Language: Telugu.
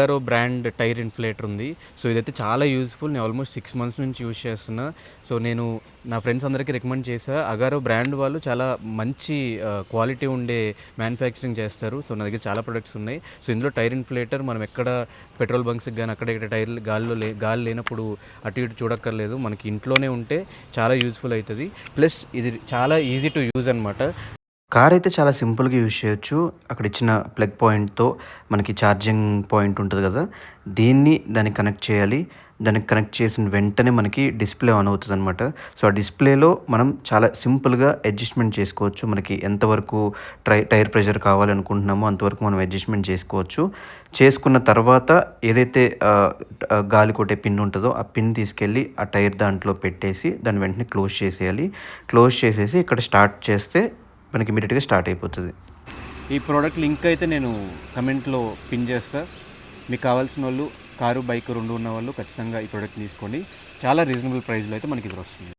అగారో బ్రాండ్ టైర్ ఇన్ఫ్లేటర్ ఉంది. సో, ఇదైతే చాలా యూజ్‌ఫుల్. నేను ఆల్మోస్ట్ 6 మంత్స్ నుంచి యూజ్ చేస్తున్నా. సో, నేను నా ఫ్రెండ్స్ అందరికీ రికమెండ్ చేశా. అగారో బ్రాండ్ వాళ్ళు చాలా మంచి క్వాలిటీ ఉండే మ్యానుఫ్యాక్చరింగ్ చేస్తారు. సో, నా దగ్గర చాలా ప్రొడక్ట్స్ ఉన్నాయి. సో, ఇందులో టైర్ ఇన్ఫ్లేటర్ మనం ఎక్కడ పెట్రోల్ బంక్స్‌కి గాని అక్కడ ఇక్కడ టైర్లు గాలి లేనప్పుడు అటు ఇటు చూడక్కర్లేదు. మనకి ఇంట్లోనే ఉంటే చాలా యూజ్‌ఫుల్ అయితది. ప్లస్ ఇది చాలా ఈజీ టు యూజ్ అనమాట. కార్ అయితే చాలా సింపుల్‌గా యూజ్ చేయొచ్చు. అక్కడ ఇచ్చిన ప్లగ్ పాయింట్‌తో మనకి ఛార్జింగ్ పాయింట్ ఉంటది గదా! దానికి కనెక్ట్ చేయాలి. దానికి కనెక్ట్ చేసిన వెంటనే మనకి డిస్‌ప్లే ఆన్ అవుతదనమాట. సో, ఆ డిస్‌ప్లేలో మనం చాలా సింపుల్‌గా అడ్జస్ట్‌మెంట్ చేసుకోవచ్చు. మనకి ఎంతవరకు టైర్ ప్రెషర్ కావాలనుకుంటున్నామో అంతవరకు మనం అడ్జస్ట్‌మెంట్ చేసుకోవచ్చు. చేసుకున్న తర్వాత ఏదైతే గాలి కొట్టే పిన్ ఉంటదో, ఆ పిన్ తీసుకెళ్ళి ఆ టైర్ దాంట్లో పెట్టేసి దాన్ని వెంటనే క్లోజ్ చేసేయాలి. క్లోజ్ చేసేసి ఇక్కడ స్టార్ట్ చేస్తే మనకి ఇమ్మీడియేట్‌గా స్టార్ట్ అయిపోతది. ఈ ప్రోడక్ట్ లింక్ అయితే నేను కమెంట్‌లో పిన్ చేస్తా. మీకు కావాల్సినోళ్ళు కారు, బైక్ 2 ఉన్నవాళ్ళు ఖచ్చితంగా ఈ ప్రోడక్ట్ తీసుకోండి. చాలా రీజనబుల్ ప్రైస్‌లో అయితే మనకి ఇది వస్తుంది.